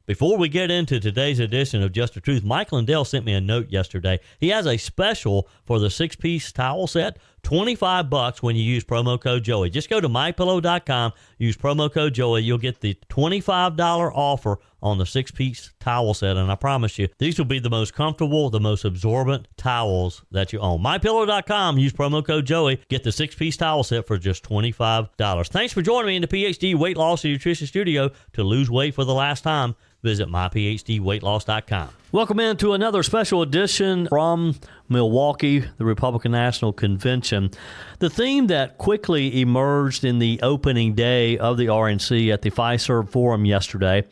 Before we get into today's edition of Just the Truth, Mike Lindell sent me a note yesterday. He has a special for the 6-piece towel set, $25 when you use promo code Joey. Just go to mypillow.com, use promo code Joey. You'll get the $25 offer on the 6-piece towel set, and I promise you, these will be the most comfortable, the most absorbent towels that you own. mypillow.com, use promo code Joey, get the 6-piece towel set for just $25. Thanks for joining me in the PhD Weight Loss and Nutrition Studio. To lose weight for the last time, visit myphdweightloss.com. Welcome into another special edition from Milwaukee, the Republican National Convention. The theme that quickly emerged in the opening day of the RNC at the Fiserv Forum yesterday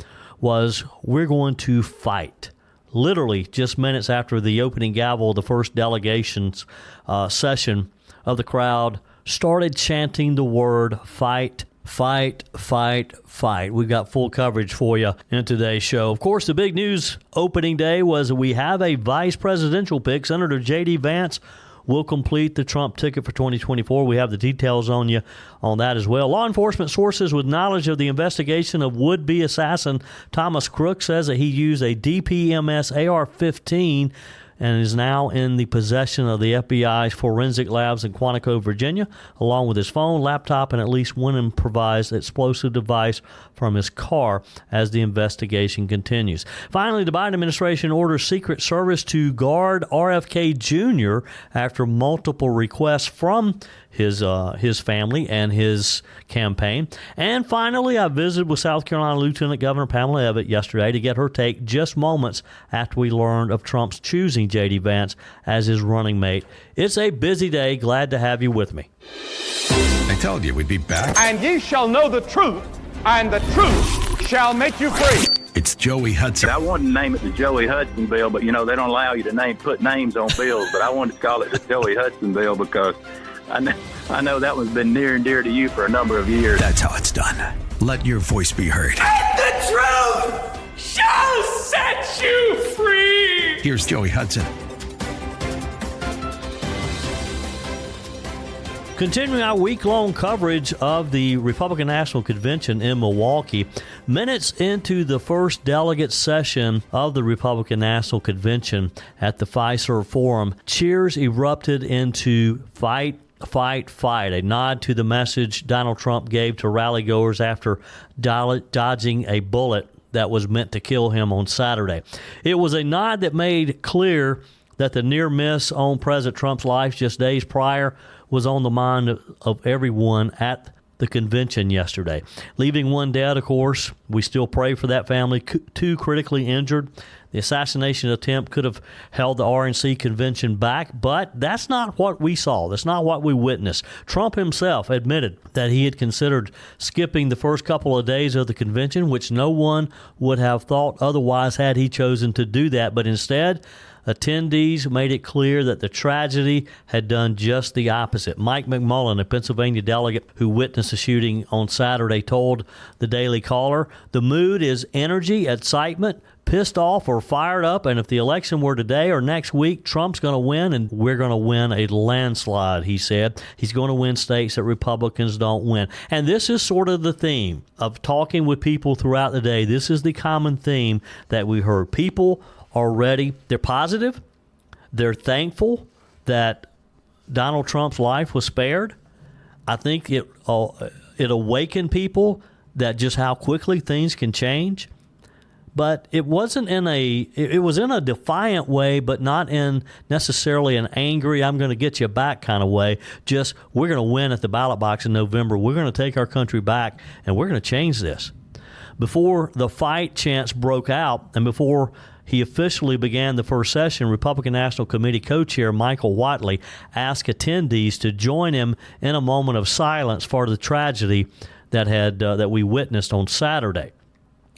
was, we're going to fight. Literally just minutes after the opening gavel, the first delegations session of the crowd started chanting the word fight. Fight, fight, fight. We've got full coverage for you in today's show. Of course, the big news opening day was we have a vice presidential pick. Senator JD Vance will complete the Trump ticket for 2024. We have the details on you on that as well. Law enforcement sources with knowledge of the investigation of would-be assassin Thomas Crooks says that he used a DPMS AR-15 and is now in the possession of the FBI's forensic labs in Quantico, Virginia, along with his phone, laptop, and at least one improvised explosive device from his car as the investigation continues. Finally, the Biden administration orders Secret Service to guard RFK Jr. after multiple requests from his family and his campaign. And finally, I visited with South Carolina Lieutenant Governor Pamela Evette yesterday to get her take just moments after we learned of Trump's choosing JD Vance as his running mate. It's a busy day. Glad to have you with me. I told you we'd be back. And ye shall know the truth, and the truth shall make you free. It's Joey Hudson. I wanted to name it the Joey Hudson bill, but, they don't allow you to put names on bills. But I wanted to call it the Joey Hudson bill because I know that one's been near and dear to you for a number of years. That's how it's done. Let your voice be heard. And the truth shall set you free. Here's Joey Hudson. Continuing our week-long coverage of the Republican National Convention in Milwaukee, minutes into the first delegate session of the Republican National Convention at the Fiserv Forum, cheers erupted into fight, fight, fight, a nod to the message Donald Trump gave to rally-goers after dodging a bullet that was meant to kill him on Saturday. It was a nod that made clear that the near miss on President Trump's life just days prior was on the mind of everyone at the convention yesterday. Leaving one dead, of course, we still pray for that family. 2 critically injured. The assassination attempt could have held the RNC convention back, but that's not what we saw. That's not what we witnessed. Trump himself admitted that he had considered skipping the first couple of days of the convention, which no one would have thought otherwise had he chosen to do that. But instead, attendees made it clear that the tragedy had done just the opposite. Mike McMullen, a Pennsylvania delegate who witnessed the shooting on Saturday, told the Daily Caller, "The mood is energy, excitement, pissed off or fired up, and if the election were today or next week, Trump's going to win, and we're going to win a landslide," he said. He's going to win states that Republicans don't win. And this is sort of the theme of talking with people throughout the day. This is the common theme that we heard. People are ready. They're positive. They're thankful that Donald Trump's life was spared. I think it awakened people that just how quickly things can change. But it wasn't it was in a defiant way, but not in necessarily an angry, I'm going to get you back kind of way. Just, we're going to win at the ballot box in November. We're going to take our country back, and we're going to change this. Before the fight chants broke out, and before he officially began the first session, Republican National Committee co-chair Michael Whatley asked attendees to join him in a moment of silence for the tragedy that we witnessed on Saturday.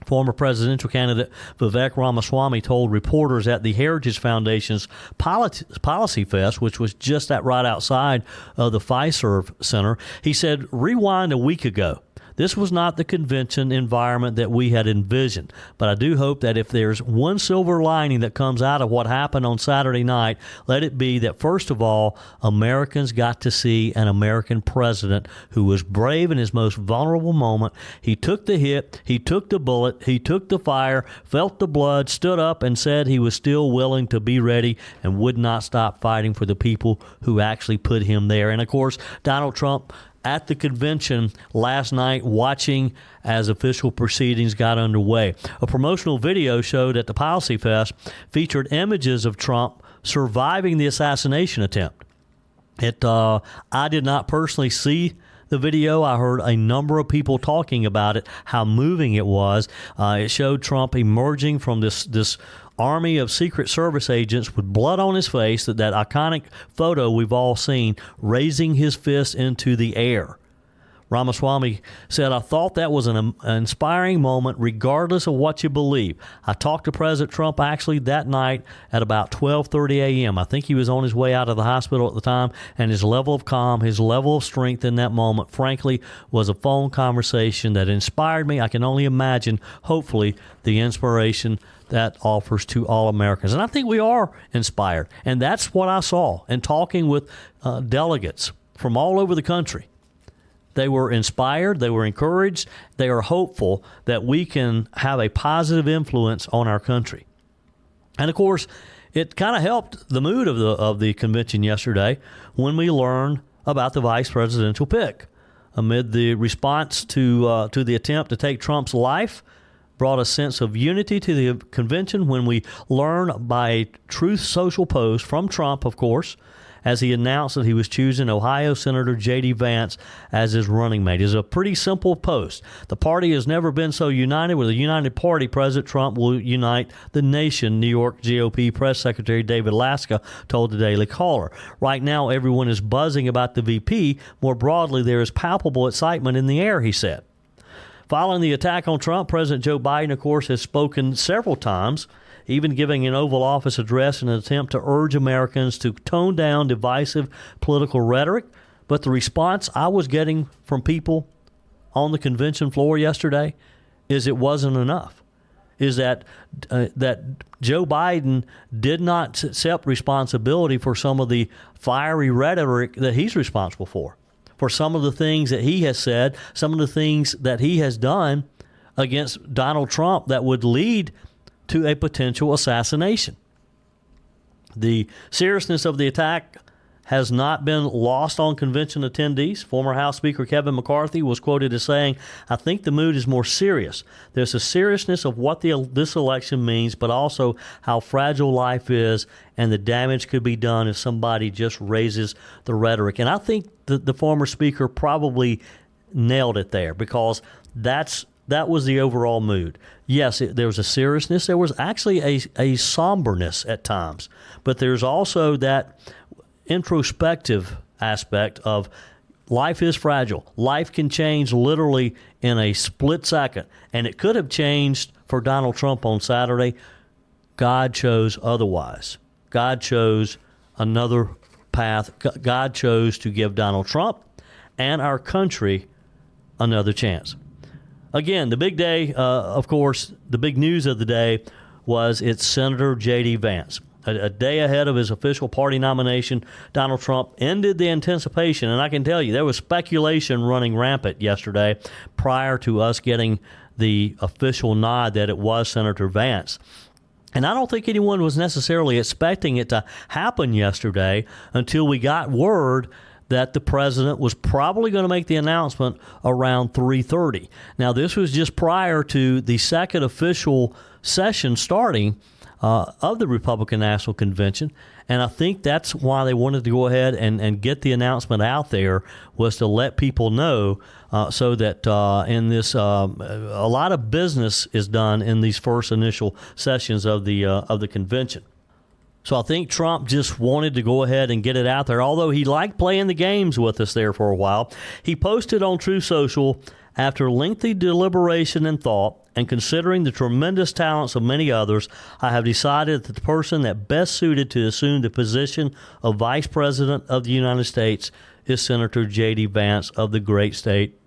Former presidential candidate Vivek Ramaswamy told reporters at the Heritage Foundation's Policy Fest, which was just right outside of the Fiserv Center, he said, "Rewind a week ago. This was not the convention environment that we had envisioned. But I do hope that if there's one silver lining that comes out of what happened on Saturday night, let it be that, first of all, Americans got to see an American president who was brave in his most vulnerable moment. He took the hit, he took the bullet, he took the fire, felt the blood, stood up and said he was still willing to be ready and would not stop fighting for the people who actually put him there. And, of course, Donald Trump at the convention last night watching as official proceedings got underway. A promotional video showed at the Policy Fest featured images of Trump surviving the assassination attempt. I did not personally see the video. I heard a number of people talking about it, how moving it was. It showed Trump emerging from this army of Secret Service agents with blood on his face, that iconic photo we've all seen, raising his fist into the air. Ramaswamy said, "I thought that was an inspiring moment regardless of what you believe. I talked to President Trump actually that night at about 12:30 a.m. I think he was on his way out of the hospital at the time, and his level of calm, his level of strength in that moment, frankly, was a phone conversation that inspired me. I can only imagine, hopefully, the inspiration that offers to all Americans." And I think we are inspired. And that's what I saw in talking with delegates from all over the country. They were inspired, they were encouraged, they are hopeful that we can have a positive influence on our country. And of course, it kind of helped the mood of the convention yesterday when we learned about the vice presidential pick. Amid the response to the attempt to take Trump's life, brought a sense of unity to the convention when we learned by a Truth Social post from Trump, of course, as he announced that he was choosing Ohio Senator JD Vance as his running mate. It's a pretty simple post. The party has never been so united. With a united party, President Trump will unite the nation, New York GOP Press Secretary David Laska told the Daily Caller. Right now, everyone is buzzing about the VP. More broadly, there is palpable excitement in the air, he said. Following the attack on Trump, President Joe Biden, of course, has spoken several times, even giving an Oval Office address in an attempt to urge Americans to tone down divisive political rhetoric. But the response I was getting from people on the convention floor yesterday is it wasn't enough, is that Joe Biden did not accept responsibility for some of the fiery rhetoric that he's responsible for some of the things that he has said, some of the things that he has done against Donald Trump that would lead to a potential assassination. The seriousness of the attack has not been lost on convention attendees. Former House Speaker Kevin McCarthy was quoted as saying, "I think the mood is more serious. There's a seriousness of what this election means, but also how fragile life is and the damage could be done if somebody just raises the rhetoric." And I think the former speaker probably nailed it there, because that was the overall mood. Yes, there was a seriousness. There was actually a somberness at times. But there's also that introspective aspect of life is fragile. Life can change literally in a split second. And it could have changed for Donald Trump on Saturday. God chose otherwise. God chose another path. God chose to give Donald Trump and our country another chance. Again, the big day, of course, the big news of the day was it's Senator JD Vance. A day ahead of his official party nomination, Donald Trump ended the anticipation. And I can tell you, there was speculation running rampant yesterday prior to us getting the official nod that it was Senator Vance. And I don't think anyone was necessarily expecting it to happen yesterday until we got word that the president was probably going to make the announcement around 3:30. Now, this was just prior to the second official session starting of the Republican National Convention, and I think that's why they wanted to go ahead and get the announcement out there, was to let people know so that in this a lot of business is done in these first initial sessions of the convention. So I think Trump just wanted to go ahead and get it out there, although he liked playing the games with us there for a while. He posted on Truth Social, "After lengthy deliberation and thought, and considering the tremendous talents of many others, I have decided that the person that best suited to assume the position of Vice President of the United States is Senator JD Vance of the great state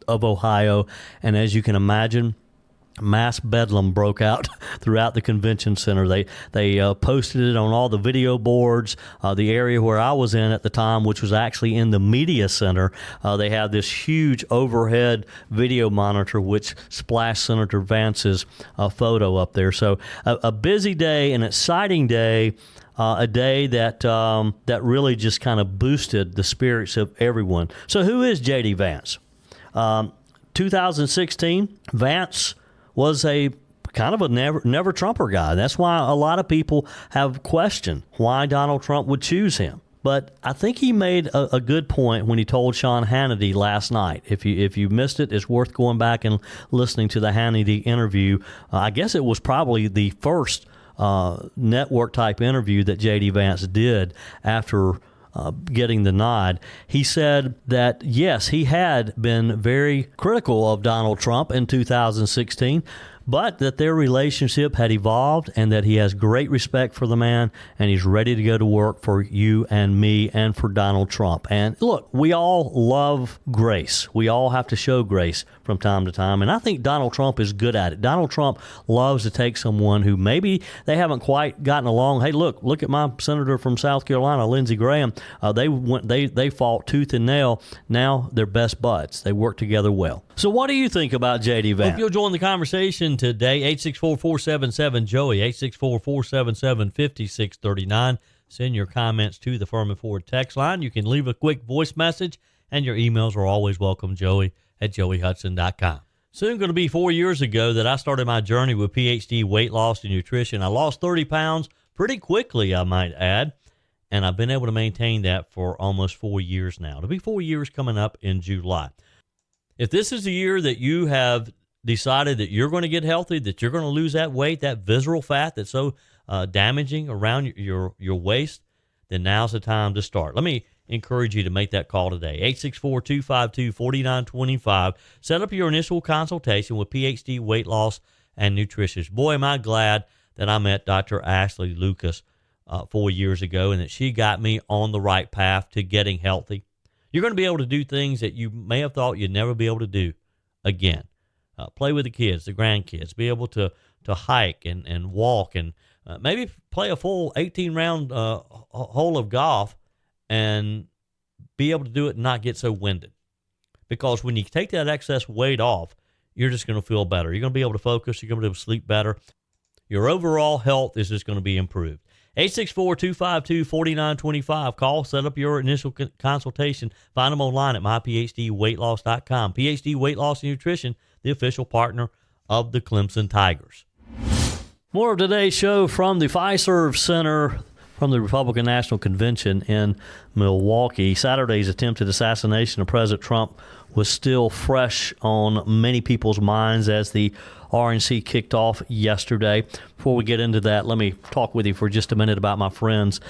of Ohio. And as you can imagine, mass bedlam broke out throughout the convention center. They posted it on all the video boards. The area where I was in at the time, which was actually in the media center, they had this huge overhead video monitor which splashed Senator Vance's photo up there. So a busy day, an exciting day. A day that really just kind of boosted the spirits of everyone. So who is JD Vance? 2016, Vance was a kind of a never Trumper guy. That's why a lot of people have questioned why Donald Trump would choose him. But I think he made a good point when he told Sean Hannity last night. If you missed it, it's worth going back and listening to the Hannity interview. I guess it was probably the first network type interview that JD Vance did after getting the nod. He said that, yes, he had been very critical of Donald Trump in 2016, but that their relationship had evolved and that he has great respect for the man and he's ready to go to work for you and me and for Donald Trump. And look, we all love grace. We all have to show grace from time to time, and I think Donald Trump is good at it. Donald Trump loves to take someone who maybe they haven't quite gotten along. Hey, look at my senator from South Carolina, Lindsey Graham. They fought tooth and nail. Now they're best buds. They work together well. So what do you think about JD Vance? Hope you'll join the conversation today. 864-477-JOEY, 864-477-5639. Send your comments to the Furman Ford text line. You can leave a quick voice message, and your emails are always welcome, joey@joeyhudson.com. Soon going to be 4 years ago that I started my journey with PhD weight loss and nutrition. I lost 30 pounds pretty quickly, I might add, and I've been able to maintain that for almost 4 years now. It'll be 4 years coming up in July. If this is the year that you have decided that you're going to get healthy, that you're going to lose that weight, that visceral fat that's so damaging around your waist, then now's the time to start. Let me encourage you to make that call today. 864-252-4925. Set up your initial consultation with PhD Weight Loss and Nutrition. Boy, am I glad that I met Dr. Ashley Lucas 4 years ago and that she got me on the right path to getting healthy. You're going to be able to do things that you may have thought you'd never be able to do again. Play with the kids, the grandkids, be able to hike and walk and maybe play a full 18-round hole of golf and be able to do it and not get so winded. Because when you take that excess weight off, you're just going to feel better. You're going to be able to focus. You're going to be able to sleep better. Your overall health is just going to be improved. 864-252-4925. Call, set up your initial consultation. Find them online at myphdweightloss.com. PhD Weight Loss and Nutrition, the official partner of the Clemson Tigers. More of today's show from the Fiserv Center from the Republican National Convention in Milwaukee. Saturday's attempted assassination of President Trump was still fresh on many people's minds as the RNC kicked off yesterday. Before we get into that, let me talk with you for just a minute about my friends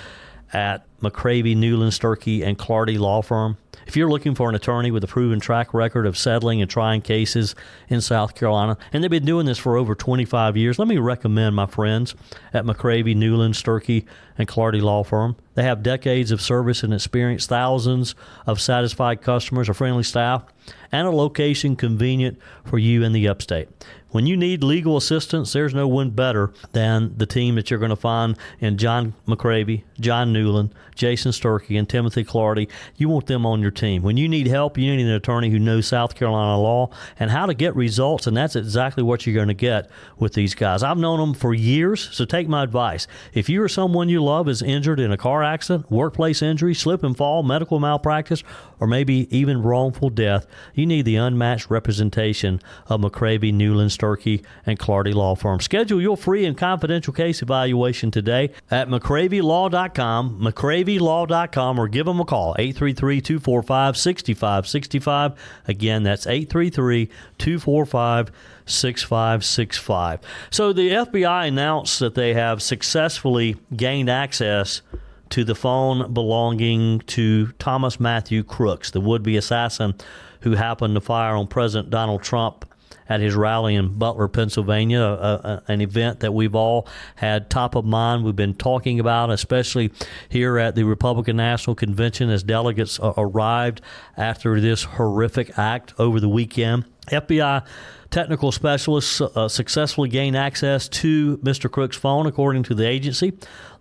at McCravey, Newland, Sturkey, and Clardy Law Firm. If you're looking for an attorney with a proven track record of settling and trying cases in South Carolina, and they've been doing this for over 25 years, let me recommend my friends at McCravey, Newland, Sturkey, and Clardy Law Firm. They have decades of service and experience, thousands of satisfied customers, a friendly staff, and a location convenient for you in the upstate. When you need legal assistance, there's no one better than the team that you're going to find in John McCravey, John Newland, Jason Sturkey, and Timothy Clardy. You want them on your team. When you need help, you need an attorney who knows South Carolina law and how to get results, and that's exactly what you're going to get with these guys. I've known them for years, so take my advice. If you or someone you love is injured in a car accident, workplace injury, slip and fall, medical malpractice, or maybe even wrongful death, you need the unmatched representation of McCravey, Newland, Sturkey, and Clardy Law Firm. Schedule your free and confidential case evaluation today at McCraveyLaw.com, McCraveyLaw.com, or give them a call, 833-245-6565. Again, that's 833-245-6565. So the FBI announced that they have successfully gained access to the phone belonging to Thomas Matthew Crooks, the would-be assassin who happened to fire on President Donald Trump at his rally in Butler, Pennsylvania, an event that we've all had top of mind. We've been talking about, especially here at the Republican National Convention as delegates arrived after this horrific act over the weekend. FBI technical specialists successfully gained access to Mr. Crooks' phone, according to the agency.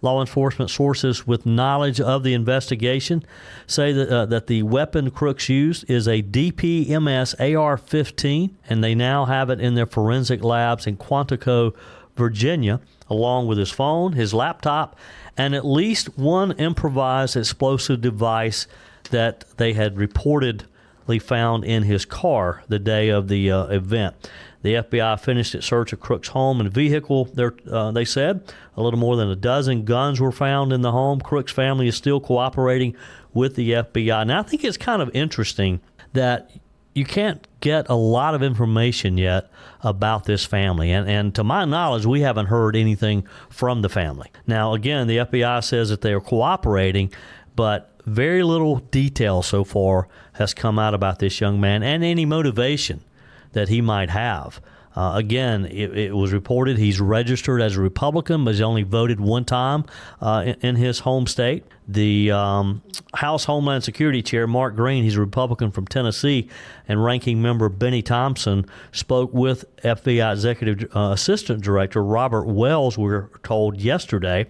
Law enforcement sources with knowledge of the investigation say that the weapon Crooks used is a DPMS AR-15, and they now have it in their forensic labs in Quantico, Virginia, along with his phone, his laptop, and at least one improvised explosive device that they had reportedly found in his car the day of the event. The FBI finished its search of Crooks' home and vehicle. They said a little more than a dozen guns were found in the home. Crooks' family is still cooperating with the FBI. Now, I think it's kind of interesting that you can't get a lot of information yet about this family. And to my knowledge, we haven't heard anything from the family. Now, again, the FBI says that they are cooperating, but very little detail so far has come out about this young man and any motivation that he might have. Again, it was reported he's registered as a Republican, but he's only voted one time in his home state. The House Homeland Security Chair, Mark Green, he's a Republican from Tennessee, and Ranking Member Benny Thompson spoke with FBI Executive Assistant Director Robert Wells, we were told yesterday.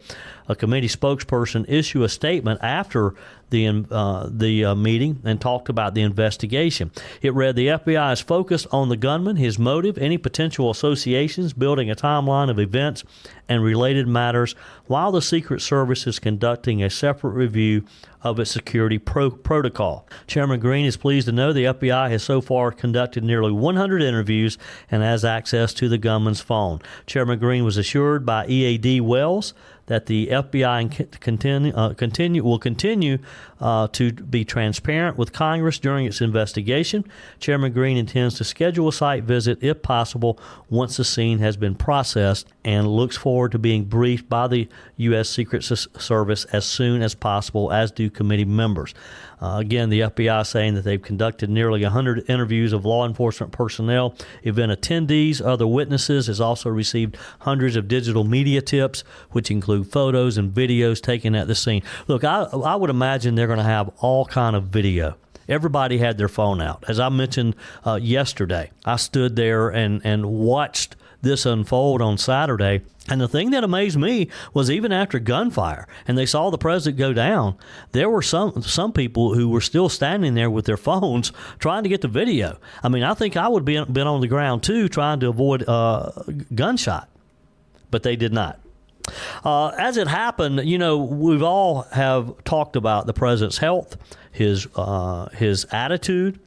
A committee spokesperson issued a statement after the meeting and talked about the investigation. It read, the FBI is focused on the gunman, his motive, any potential associations, building a timeline of events and related matters, while the Secret Service is conducting a separate review of its security protocol. Chairman Green is pleased to know the FBI has so far conducted nearly 100 interviews and has access to the gunman's phone. Chairman Green was assured by EAD Wells that the FBI will continue to be transparent with Congress during its investigation. Chairman Green intends to schedule a site visit, if possible, once the scene has been processed, and looks forward to being briefed by the U.S. Secret Service as soon as possible, as do committee members. Again, the FBI saying that they've conducted nearly 100 interviews of law enforcement personnel, event attendees, other witnesses, has also received hundreds of digital media tips, which include photos and videos taken at the scene. Look, I would imagine they're going to have all kind of video. Everybody had their phone out. As I mentioned yesterday, I stood there and watched this unfold on Saturday. And the thing that amazed me was even after gunfire and they saw the president go down, there were some people who were still standing there with their phones trying to get the video. I mean, I think I would have been on the ground too, trying to avoid gunshot, but they did not. As it happened, we've all have talked about the president's health, his attitude.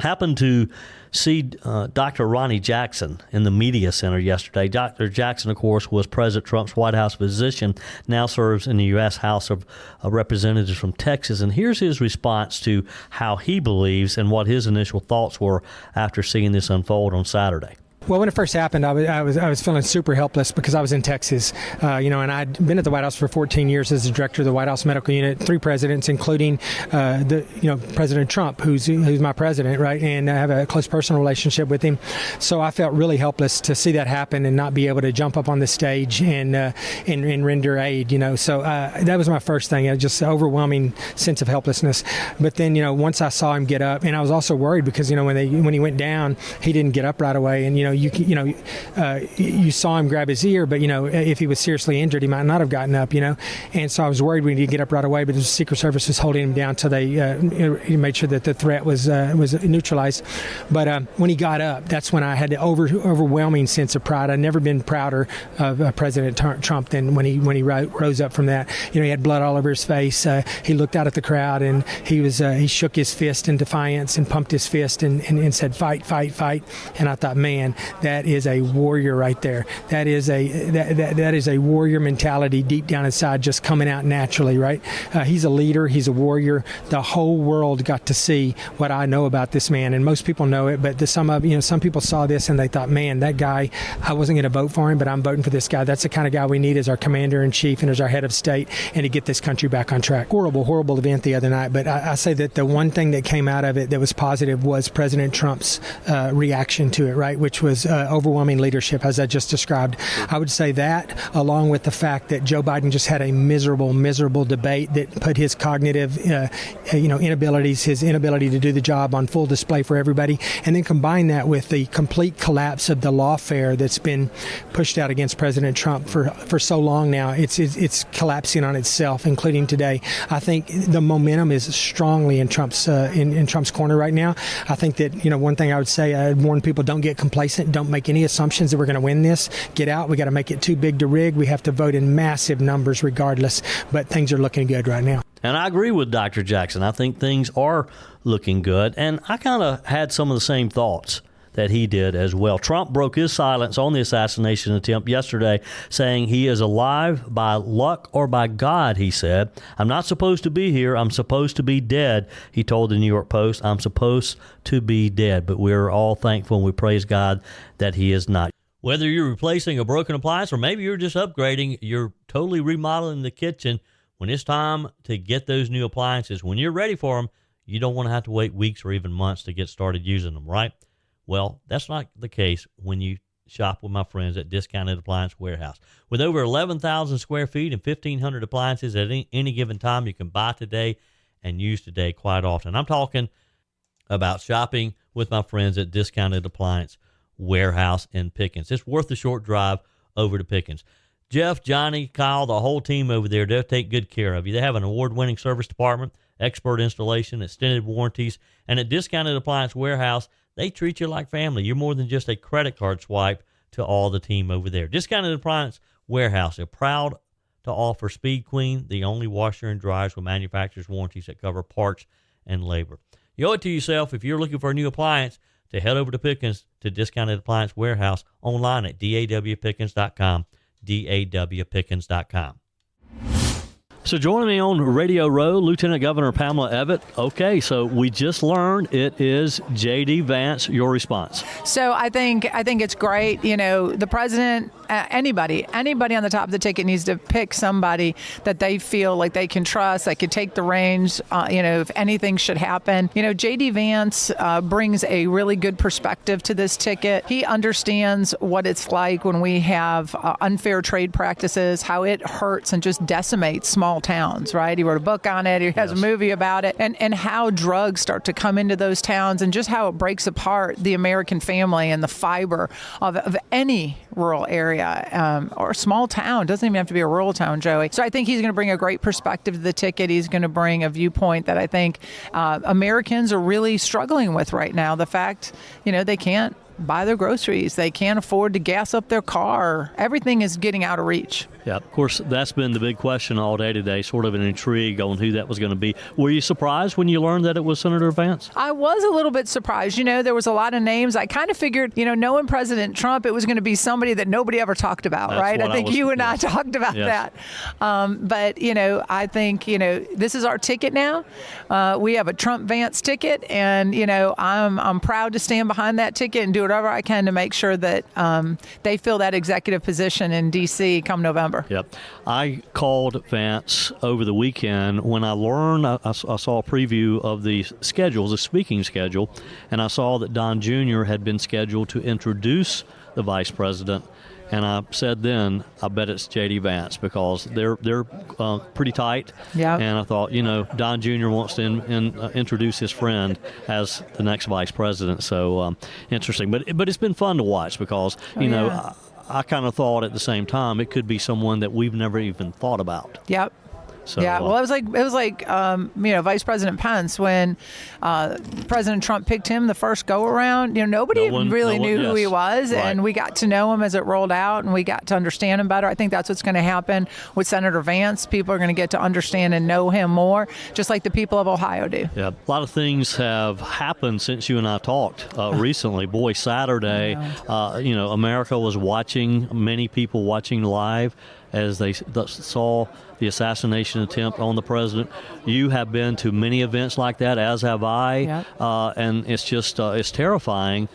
Happened to see Dr. Ronnie Jackson in the media center yesterday. Dr. Jackson, of course, was President Trump's White House physician, now serves in the U.S. House of Representatives from Texas. And here's his response to how he believes and what his initial thoughts were after seeing this unfold on Saturday. Well, when it first happened, I was feeling super helpless because I was in Texas, and I'd been at the White House for 14 years as the director of the White House Medical Unit, 3 presidents, including President Trump, who's my president, right? And I have a close personal relationship with him. So I felt really helpless to see that happen and not be able to jump up on the stage and render aid. So that was my first thing, just an overwhelming sense of helplessness. But then, once I saw him get up, and I was also worried because when he went down, he didn't get up right away, and you saw him grab his ear, but if he was seriously injured, he might not have gotten up, And so I was worried when he didn't get up right away, but the Secret Service was holding him down until they made sure that the threat was neutralized. But when he got up, that's when I had the overwhelming sense of pride. I'd never been prouder of President Trump than when he rose up from that. He had blood all over his face. He looked out at the crowd and he shook his fist in defiance and pumped his fist and said, "Fight, fight, fight." And I thought, man, that is a warrior right there. That is a warrior mentality deep down inside, just coming out naturally, right? He's a leader. He's a warrior. The whole world got to see what I know about this man, and most people know it, but some people saw this and they thought, man, that guy, I wasn't going to vote for him, but I'm voting for this guy. That's the kind of guy we need as our commander-in-chief and as our head of state, and to get this country back on track. Horrible event the other night, but I say that the one thing that came out of it that was positive was President Trump's reaction to it, right, which was overwhelming leadership, as I just described. I would say that, along with the fact that Joe Biden just had a miserable debate that put his cognitive inabilities, his inability to do the job on full display for everybody, and then combine that with the complete collapse of the lawfare that's been pushed out against President Trump for so long now. It's collapsing on itself, including today. I think the momentum is strongly in Trump's in Trump's corner right now. I think that one thing I would say, I'd warn people, don't get complacent. Don't make any assumptions that we're going to win this. Get out. We got to make it too big to rig. We have to vote in massive numbers regardless. But things are looking good right now. And I agree with Dr. Jackson. I think things are looking good. And I kind of had some of the same thoughts that he did as well. Trump broke his silence on the assassination attempt yesterday, saying he is alive by luck or by God, he said. I'm not supposed to be here. I'm supposed to be dead, he told the New York Post. I'm supposed to be dead. But we're all thankful and we praise God that he is not. Whether you're replacing a broken appliance or maybe you're just upgrading, you're totally remodeling the kitchen, when it's time to get those new appliances, when you're ready for them, you don't want to have to wait weeks or even months to get started using them, right? Well, that's not the case when you shop with my friends at Discounted Appliance Warehouse. With over 11,000 square feet and 1,500 appliances at any given time, you can buy today and use today quite often. I'm talking about shopping with my friends at Discounted Appliance Warehouse in Pickens. It's worth the short drive over to Pickens. Jeff, Johnny, Kyle, the whole team over there, they'll take good care of you. They have an award-winning service department, expert installation, extended warranties, and at Discounted Appliance Warehouse, they treat you like family. You're more than just a credit card swipe to all the team over there. Discounted Appliance Warehouse, they're proud to offer Speed Queen, the only washer and dryers with manufacturer's warranties that cover parts and labor. You owe it to yourself, if you're looking for a new appliance, to head over to Pickens to Discounted Appliance Warehouse online at dawpickens.com, dawpickens.com. So joining me on Radio Row, Lieutenant Governor Pamela Evette. Okay, so we just learned it is JD Vance. Your response? So I think it's great. The president, anybody on the top of the ticket needs to pick somebody that they feel like they can trust, that could take the reins, if anything should happen. JD Vance brings a really good perspective to this ticket. He understands what it's like when we have unfair trade practices, how it hurts and just decimates small towns, right? He wrote a book on it. He has a movie about it, and how drugs start to come into those towns and just how it breaks apart the American family and the fiber of any rural area or small town. Doesn't even have to be a rural town, Joey. So I think he's going to bring a great perspective to the ticket. He's going to bring a viewpoint that I think Americans are really struggling with right now. The fact, they can't buy their groceries. They can't afford to gas up their car. Everything is getting out of reach. Yeah, of course, that's been the big question all day today, sort of an intrigue on who that was going to be. Were you surprised when you learned that it was Senator Vance? I was a little bit surprised. There was a lot of names. I kind of figured, knowing President Trump, it was going to be somebody that nobody ever talked about, that's right? I think you and I talked about that. But, I think, this is our ticket now. We have a Trump Vance ticket, and, I'm proud to stand behind that ticket and do whatever I can to make sure that they fill that executive position in D.C. come November. Yep. I called Vance over the weekend when I learned, I saw a preview of the schedule, the speaking schedule, and I saw that Don Jr. had been scheduled to introduce the vice president. And I said then, I bet it's JD Vance because they're pretty tight. Yeah. And I thought, Don Jr. wants to introduce his friend as the next vice president. So interesting. But it's been fun to watch because, I kind of thought at the same time it could be someone that we've never even thought about. Yep. So, yeah, well, it was like Vice President Pence when President Trump picked him the first go around. Nobody really knew who he was, right. and we got to know him as it rolled out, and we got to understand him better. I think that's what's going to happen with Senator Vance. People are going to get to understand and know him more, just like the people of Ohio do. Yeah, a lot of things have happened since you and I talked recently. Boy, Saturday, America was watching, many people watching live as they saw the assassination attempt on the president. You have been to many events like that, as have I, Yep. and it's just it's terrifying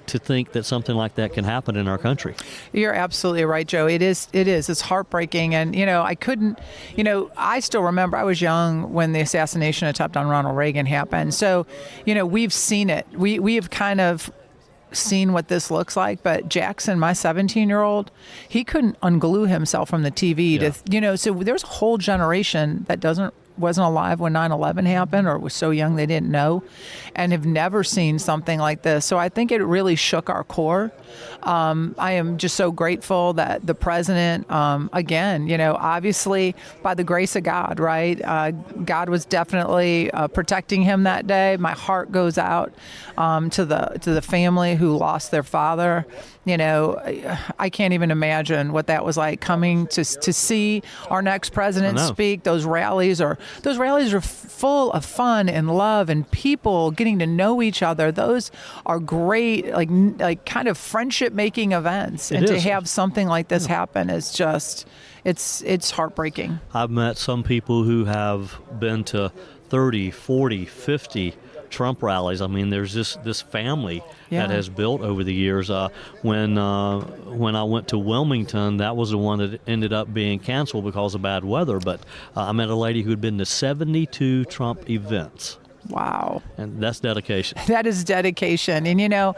to think that something like that can happen in our country. You're absolutely right, Joe. It is. It's heartbreaking. And, I still remember I was young when the assassination attempt on Ronald Reagan happened. So, we've seen it. We have kind of seen what this looks like, but Jackson, my 17-year-old, he couldn't unglue himself from the TV so there's a whole generation that wasn't alive when 9/11 happened, or was so young they didn't know, and have never seen something like this. So I think it really shook our core. I am just so grateful that the president, again, obviously by the grace of God, right? God was definitely protecting him that day. My heart goes out to the family who lost their father. I can't even imagine what that was like, coming to see our next president speak. Those rallies are full of fun and love and people getting to know each other. Those are great, like kind of friendship making events. And to have something like this happen is just, it's heartbreaking. I've met some people who have been to 30, 40, 50 Trump rallies. I mean, there's this family that has built over the years. When I went to Wilmington, that was the one that ended up being canceled because of bad weather. But I met a lady who had been to 72 Trump events. Wow. And that's dedication. That is dedication. And,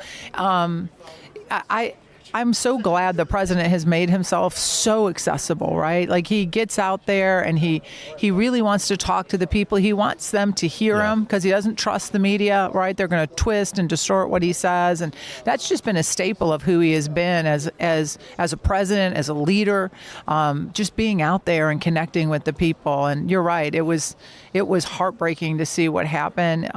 I'm so glad the president has made himself so accessible, right? Like, he gets out there and he really wants to talk to the people. He wants them to hear him because he doesn't trust the media, right? They're going to twist and distort what he says. And that's just been a staple of who he has been as a president, as a leader, just being out there and connecting with the people. And you're right. It was heartbreaking to see what happened.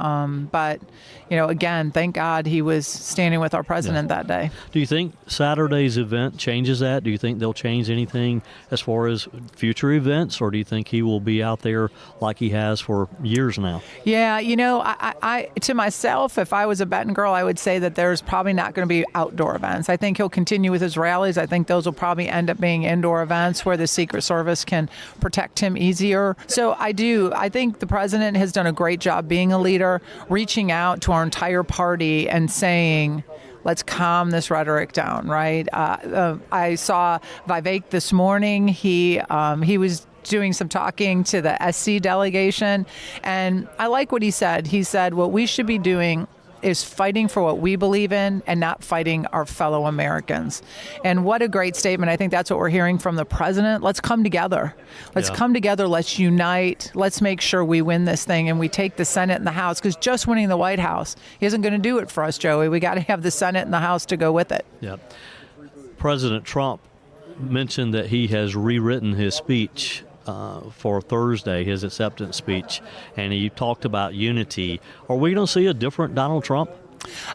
But, again, thank God he was standing with our president that day. Do you think Saturday's event changes that? Do you think they'll change anything as far as future events, or do you think he will be out there like he has for years now? Yeah, I to myself, if I was a betting girl, I would say that there's probably not going to be outdoor events. I think he'll continue with his rallies. I think those will probably end up being indoor events where the Secret Service can protect him easier. So I think the president has done a great job being a leader, reaching out to our entire party and saying, let's calm this rhetoric down, right? I saw Vivek this morning. He was doing some talking to the SC delegation, and I like what he said. He said, what we should be doing is fighting for what we believe in and not fighting our fellow Americans. And what a great statement. I think that's what we're hearing from the president. Let's come together. Let's come together. Let's unite. Let's make sure we win this thing and we take the Senate and the House, because just winning the White House isn't going to do it for us, Joey. We got to have the Senate and the House to go with it. Yep. President Trump mentioned that he has rewritten his speech for Thursday, his acceptance speech, and he talked about unity. Are we going to see a different Donald Trump?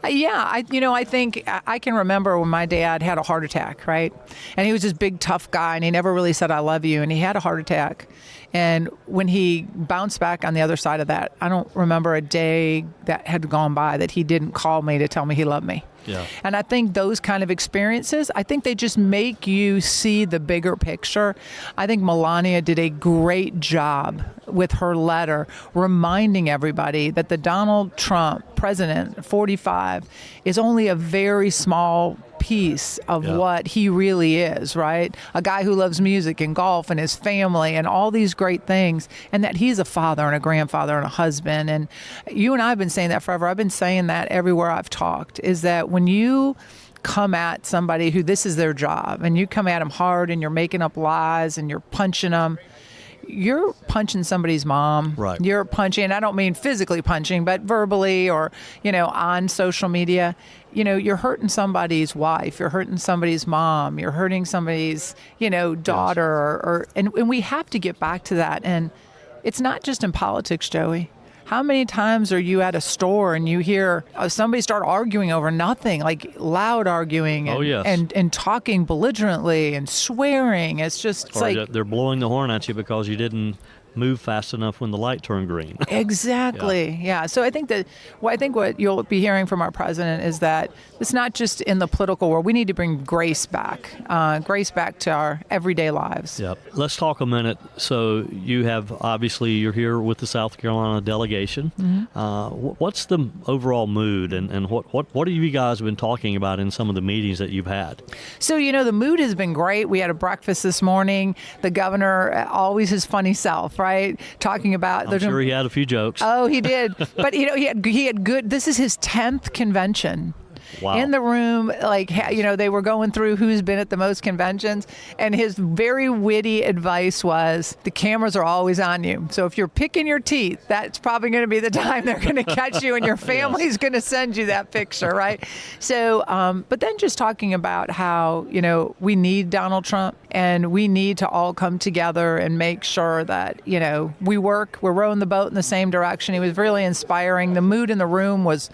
I think I can remember when my dad had a heart attack, right? And he was this big, tough guy, and he never really said, I love you, and he had a heart attack. And when he bounced back on the other side of that, I don't remember a day that had gone by that he didn't call me to tell me he loved me. Yeah. And I think those kind of experiences, I think they just make you see the bigger picture. I think Melania did a great job with her letter reminding everybody that the Donald Trump president, 45, is only a very small piece of what he really is, right? A guy who loves music and golf and his family and all these great things, and that he's a father and a grandfather and a husband. And you and I have been saying that forever. I've been saying that everywhere I've talked, is that when you come at somebody who this is their job and you come at them hard and you're making up lies and you're punching them, you're punching somebody's mom. Right. You're punching, and I don't mean physically punching, but verbally or, on social media. You're hurting somebody's wife. You're hurting somebody's mom. You're hurting somebody's, daughter. And we have to get back to that. And It's not just in politics, Joey. How many times are you at a store and you hear somebody start arguing over nothing, like loud arguing and talking belligerently and swearing? It's just it's like they're blowing the horn at you because you didn't move fast enough when the light turned green. Exactly. Yeah. So I think what you'll be hearing from our president is that it's not just in the political world. We need to bring grace back to our everyday lives. Yep. Let's talk a minute. So you're here with the South Carolina delegation. Mm-hmm. What's the overall mood and what have you guys been talking about in some of the meetings that you've had? So, the mood has been great. We had a breakfast this morning. The governor, always his funny self, right? Talking about... I'm sure he had a few jokes. Oh, he did. But, he had good... This is his 10th convention. Wow. In the room, they were going through who's been at the most conventions, and his very witty advice was, the cameras are always on you. So if you're picking your teeth, that's probably going to be the time they're going to catch you, and your family's going to send you that picture, right? So, but then just talking about how, we need Donald Trump, and we need to all come together and make sure that, we're rowing the boat in the same direction. He was really inspiring. The mood in the room was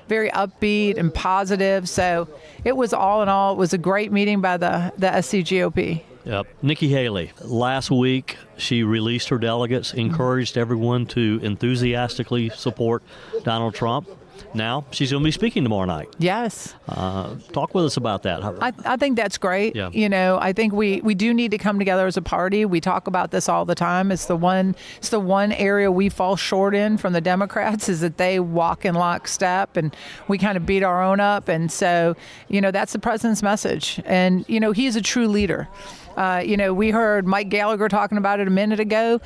very upbeat and positive. So it was all in all, it was a great meeting by the SCGOP. Yep. Nikki Haley, last week she released her delegates, encouraged everyone to enthusiastically support Donald Trump. Now she's going to be speaking tomorrow night. Yes. Talk with us about that. I think that's great. Yeah. I think we do need to come together as a party. We talk about this all the time. It's the one area we fall short in from the Democrats is that they walk in lockstep and we kind of beat our own up. And so, that's the president's message. And, he's a true leader. We heard Mike Gallagher talking about it a minute ago.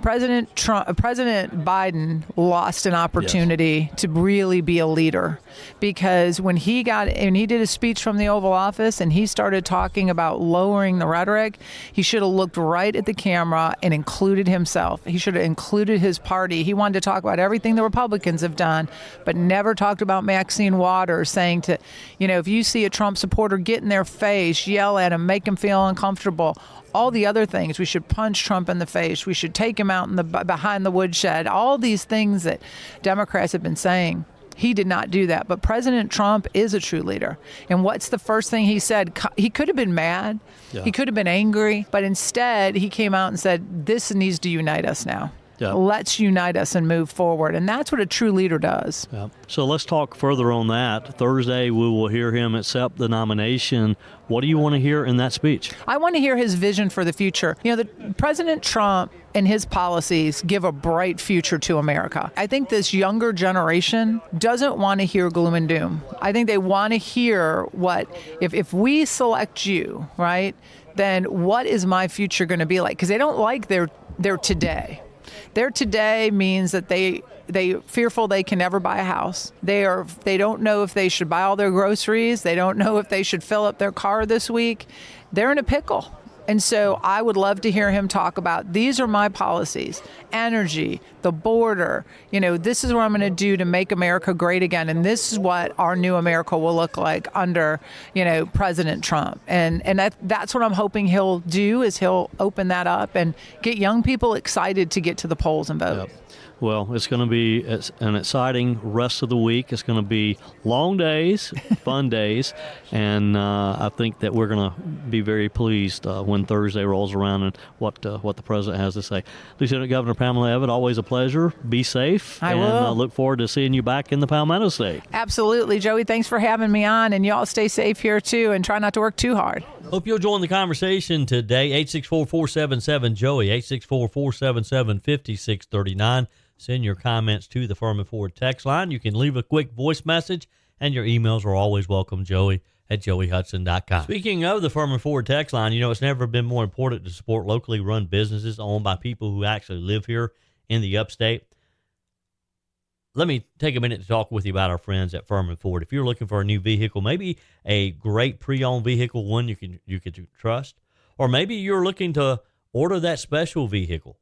President Biden lost an opportunity to really be a leader, because when he did a speech from the Oval Office and he started talking about lowering the rhetoric, he should have looked right at the camera and included himself. He should have included his party. He wanted to talk about everything the Republicans have done, but never talked about Maxine Waters, saying to, if you see a Trump supporter, get in their face, yell at him, make him feel uncomfortable. All the other things, we should punch Trump in the face, we should take him out behind the woodshed, all these things that Democrats have been saying. He did not do that. But President Trump is a true leader. And what's the first thing he said? He could have been mad. Yeah. He could have been angry. But instead, he came out and said, this needs to unite us now. Yeah. Let's unite us and move forward. And that's what a true leader does. Yeah. So let's talk further on that. Thursday, we will hear him accept the nomination. What do you want to hear in that speech? I want to hear his vision for the future. President Trump and his policies give a bright future to America. I think this younger generation doesn't want to hear gloom and doom. I think they want to hear if we select you, right, then what is my future going to be like? Because they don't like their today. Their today means that they fearful they can never buy a house. They don't know if they should buy all their groceries. They don't know if they should fill up their car this week. They're in a pickle. And so I would love to hear him talk about, these are my policies, energy, the border, this is what I'm going to do to make America great again. And this is what our new America will look like under, President Trump. And that's what I'm hoping he'll do, is he'll open that up and get young people excited to get to the polls and vote. Yep. Well, it's going to be an exciting rest of the week. It's going to be long days, fun days, and I think that we're going to be very pleased when Thursday rolls around and what the president has to say. Lieutenant Governor Pamela Evette, always a pleasure. Be safe. I will. Look forward to seeing you back in the Palmetto State. Absolutely, Joey. Thanks for having me on, and y'all stay safe here too, and try not to work too hard. Hope you'll join the conversation today. 864-477-JOEY, 864-477-5639. Send your comments to the Furman Ford text line. You can leave a quick voice message, and your emails are always welcome, joey@joeyhudson.com. Speaking of the Furman Ford text line, it's never been more important to support locally run businesses owned by people who actually live here in the upstate. Let me take a minute to talk with you about our friends at Furman Ford. If you're looking for a new vehicle, maybe a great pre-owned vehicle, one you can trust, or maybe you're looking to order that special vehicle.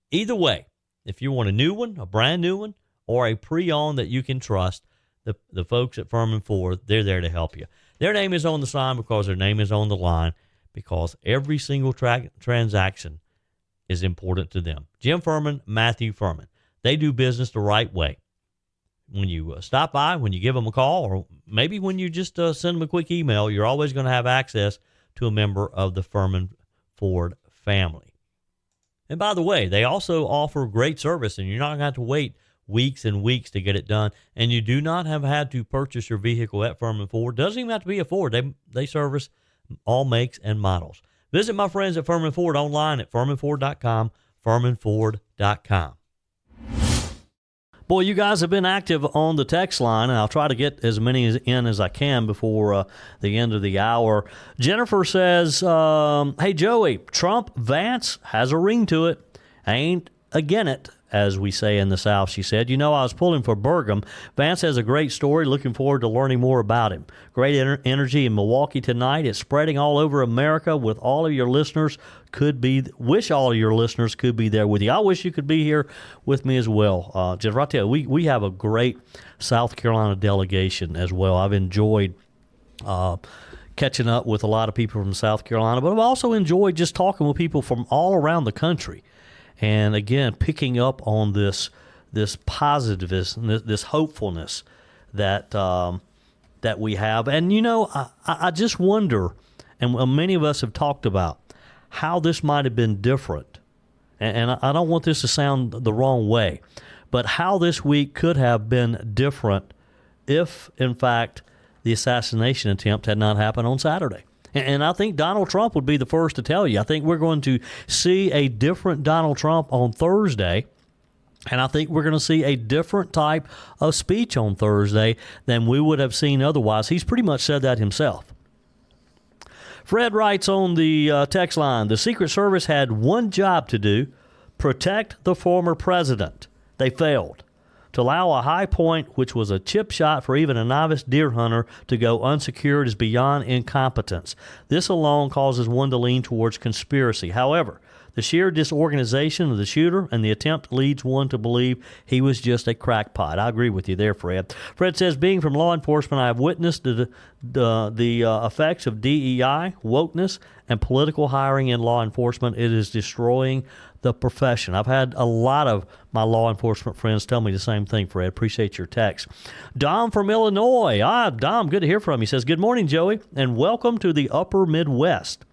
Either way, if you want a new one, a brand new one, or a pre-owned that you can trust, the folks at Furman Ford, they're there to help you. Their name is on the sign because their name is on the line, because every single transaction is important to them. Jim Furman, Matthew Furman. They do business the right way. When you stop by, when you give them a call, or maybe when you just send them a quick email, you're always going to have access to a member of the Furman Ford family. And by the way, they also offer great service, and you're not going to have to wait weeks and weeks to get it done. And you do not have had to purchase your vehicle at Furman Ford. Doesn't even have to be a Ford. They service all makes and models. Visit my friends at Furman Ford online at furmanford.com, furmanford.com. Boy, you guys have been active on the text line, and I'll try to get as many in as I can before the end of the hour. Jennifer says, hey, Joey, Trump Vance has a ring to it. Ain't again it, as we say in the South, she said. You know, I was pulling for Burgum. Vance has a great story. Looking forward to learning more about him. Great energy in Milwaukee tonight. It's spreading all over America with all of your listeners. Wish all of your listeners could be there with you. I wish you could be here with me as well. Jennifer, I tell you, we have a great South Carolina delegation as well. I've enjoyed catching up with a lot of people from South Carolina, but I've also enjoyed just talking with people from all around the country. And again, picking up on this positiveness, this hopefulness that we have. And, you know, I just wonder, and many of us have talked about, how this might have been different. And I don't want this to sound the wrong way, but how this week could have been different if, in fact, the assassination attempt had not happened on Saturday. And I think Donald Trump would be the first to tell you. I think we're going to see a different Donald Trump on Thursday, and I think we're going to see a different type of speech on Thursday than we would have seen otherwise. He's pretty much said that himself. Fred writes on the text line, the Secret Service had one job to do, protect the former president. They failed. To allow a high point, which was a chip shot for even a novice deer hunter, to go unsecured is beyond incompetence. This alone causes one to lean towards conspiracy. However, the sheer disorganization of the shooter and the attempt leads one to believe he was just a crackpot. I agree with you there, Fred. Fred says, being from law enforcement, I have witnessed the effects of DEI, wokeness, and political hiring in law enforcement. It is destroying the profession. I've had a lot of my law enforcement friends tell me the same thing, Fred. Appreciate your text. Dom from Illinois. Dom, good to hear from you. He says, good morning, Joey, and welcome to the upper Midwest.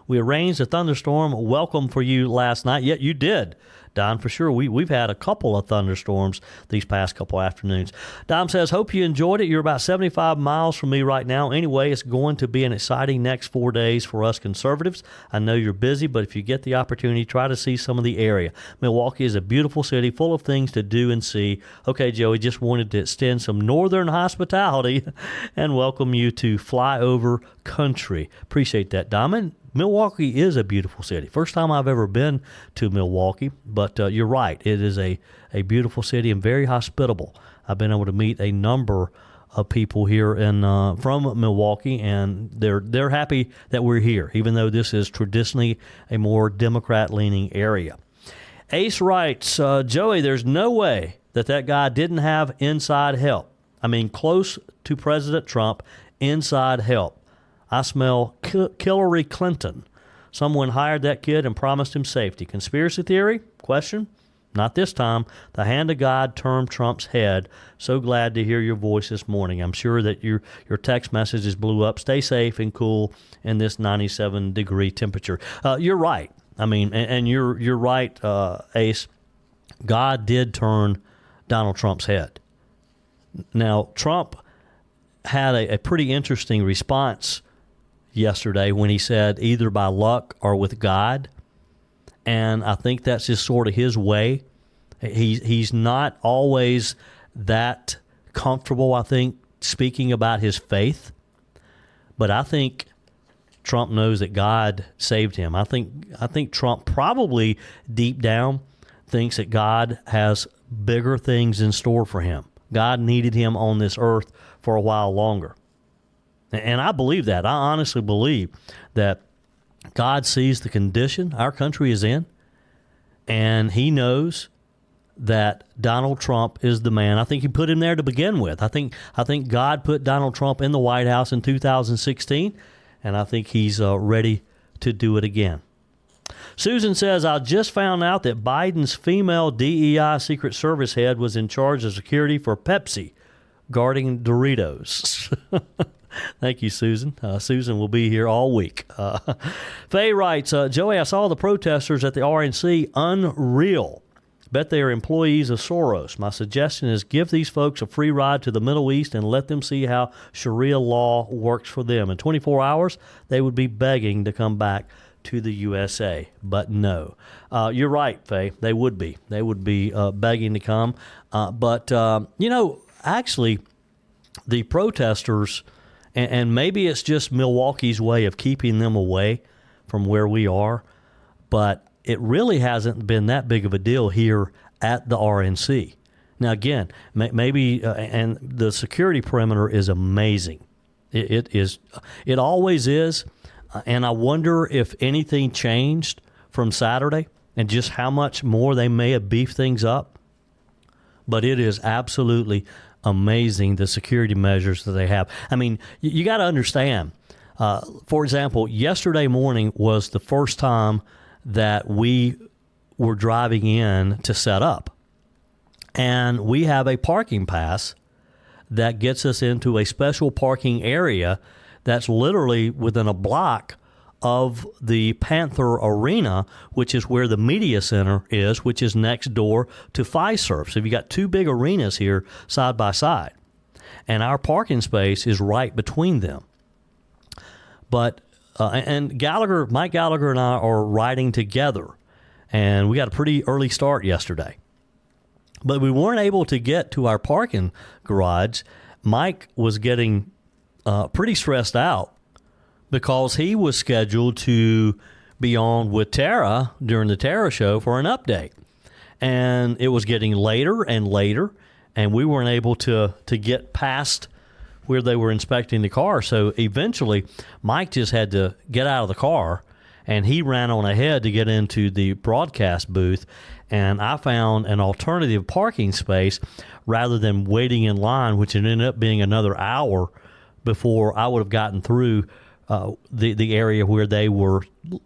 We arranged a thunderstorm welcome for you last night. Yet you did, Don, for sure. We've had a couple of thunderstorms these past couple afternoons. Dom says, hope you enjoyed it. You're about 75 miles from me right now. Anyway, it's going to be an exciting next 4 days for us conservatives. I know you're busy, but if you get the opportunity, try to see some of the area. Milwaukee is a beautiful city full of things to do and see. Okay, Joey, just wanted to extend some northern hospitality and welcome you to Flyover Country. Appreciate that, Dom. And Milwaukee is a beautiful city. First time I've ever been to Milwaukee, but you're right. It is a beautiful city and very hospitable. I've been able to meet a number of people here from Milwaukee, and they're happy that we're here, even though this is traditionally a more Democrat-leaning area. Ace writes, Joey, there's no way that guy didn't have inside help. I mean, close to President Trump, inside help. I smell Hillary Clinton. Someone hired that kid and promised him safety. Conspiracy theory? Question? Not this time. The hand of God turned Trump's head. So glad to hear your voice this morning. I'm sure that your text messages blew up. Stay safe and cool in this 97-degree temperature. You're right. I mean, and you're right, Ace. God did turn Donald Trump's head. Now, Trump had a pretty interesting response yesterday when he said either by luck or with God. And I think that's just sort of his way. He's not always that comfortable, I think, speaking about his faith. But I think Trump knows that God saved him. I think Trump probably deep down thinks that God has bigger things in store for him. God needed him on this earth for a while longer. And I believe that. I honestly believe that God sees the condition our country is in, and he knows that Donald Trump is the man. I think he put him there to begin with. I think God put Donald Trump in the White House in 2016, and I think he's ready to do it again. Susan says, I just found out that Biden's female DEI Secret Service head was in charge of security for Pepsi, guarding Doritos. Thank you, Susan. Susan will be here all week. Faye writes, Joey, I saw the protesters at the RNC. Unreal. Bet they are employees of Soros. My suggestion is give these folks a free ride to the Middle East and let them see how Sharia law works for them. In 24 hours, they would be begging to come back to the USA. But no. You're right, Faye. They would be. They would be begging to come. But actually, the protesters, and maybe it's just Milwaukee's way of keeping them away from where we are, but it really hasn't been that big of a deal here at the RNC. Now, again, maybe, and the security perimeter is amazing. It is. It always is. And I wonder if anything changed from Saturday and just how much more they may have beefed things up. But it is absolutely amazing, the security measures that they have. I mean, you got to understand, for example, yesterday morning was the first time that we were driving in to set up. And we have a parking pass that gets us into a special parking area that's literally within a block of the Panther Arena, which is where the media center is, which is next door to Fiserv. So you got two big arenas here side by side. And our parking space is right between them. But and Mike Gallagher and I are riding together, and we got a pretty early start yesterday. But we weren't able to get to our parking garage. Mike was getting pretty stressed out because he was scheduled to be on with Tara during the Tara show for an update. And it was getting later and later, and we weren't able to get past where they were inspecting the car. So eventually, Mike just had to get out of the car, and he ran on ahead to get into the broadcast booth. And I found an alternative parking space rather than waiting in line, which ended up being another hour before I would have gotten through the area where they were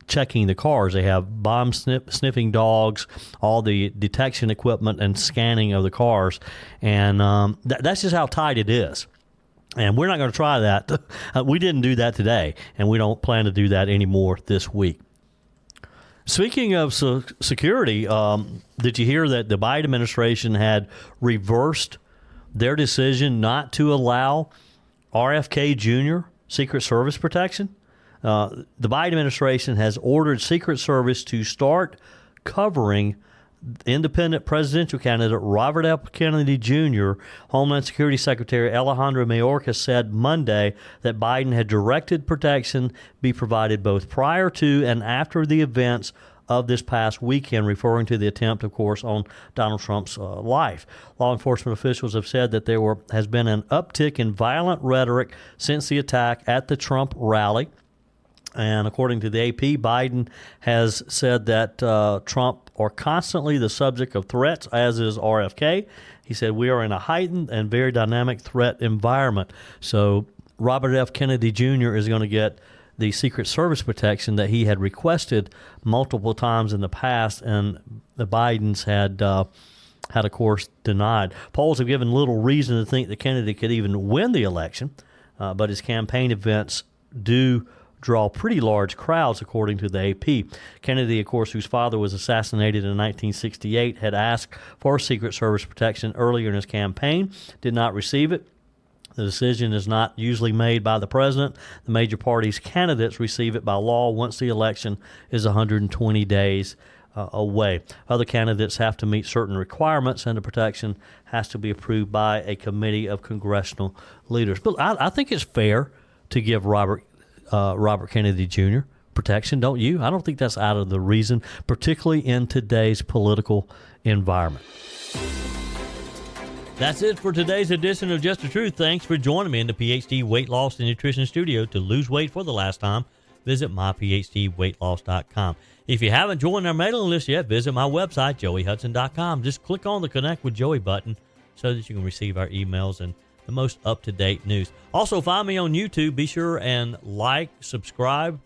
checking the cars. They have bomb sniffing dogs, all the detection equipment and scanning of the cars. And that's just how tight it is. And we're not going to try that. We didn't do that today, and we don't plan to do that anymore this week. Speaking of security, did you hear that the Biden administration had reversed their decision not to allow RFK Jr. Secret Service protection? The Biden administration has ordered Secret Service to start covering independent presidential candidate Robert F. Kennedy Jr., Homeland Security Secretary Alejandro Mayorkas said Monday that Biden had directed protection be provided both prior to and after the events of this past weekend, referring to the attempt, of course, on Donald Trump's life. Law enforcement officials have said that there has been an uptick in violent rhetoric since the attack at the Trump rally. And according to the AP, Biden has said that Trump are constantly the subject of threats, as is RFK. He said, we are in a heightened and very dynamic threat environment. So Robert F. Kennedy Jr. is going to get the Secret Service protection that he had requested multiple times in the past, and the Bidens had, of course, denied. Polls have given little reason to think that Kennedy could even win the election, but his campaign events do draw pretty large crowds, according to the AP. Kennedy, of course, whose father was assassinated in 1968, had asked for Secret Service protection earlier in his campaign, did not receive it. The decision is not usually made by the president. The major parties' candidates receive it by law once the election is 120 days away. Other candidates have to meet certain requirements, and the protection has to be approved by a committee of congressional leaders. But I think it's fair to give Robert Kennedy Jr. protection, don't you? I don't think that's out of the reason, particularly in today's political environment. That's it for today's edition of Just the Truth. Thanks for joining me in the PhD Weight Loss and Nutrition Studio. To lose weight for the last time, visit myphdweightloss.com. If you haven't joined our mailing list yet, visit my website, joeyhudson.com. Just click on the Connect with Joey button so that you can receive our emails and the most up-to-date news. Also, find me on YouTube. Be sure and like, subscribe,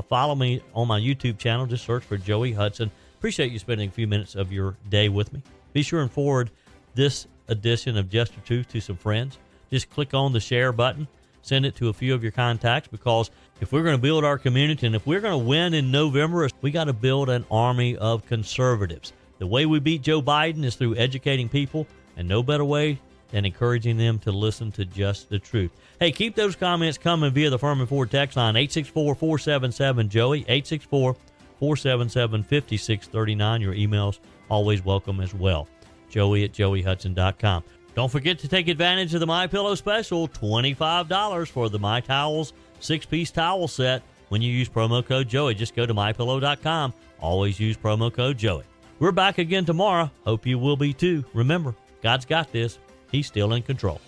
Follow me on my YouTube channel. Just search for Joey Hudson. Appreciate you spending a few minutes of your day with me. Be sure and forward this edition of Just the Truth to some friends. Just click on the share button. Send it to a few of your contacts, because if we're going to build our community and if we're going to win in November, we got to build an army of conservatives. The way we beat Joe Biden is through educating people, and no better way than encouraging them to listen to Just the Truth. Hey, keep those comments coming via the Furman Ford text line, 864-477-JOEY, 864-477-5639. Your emails always welcome as well. Joey@joeyhudson.com. Don't forget to take advantage of the MyPillow special, $25 for the My Towels 6-piece towel set when you use promo code Joey. Just go to MyPillow.com. Always use promo code Joey. We're back again tomorrow. Hope you will be too. Remember, God's got this. He's still in control.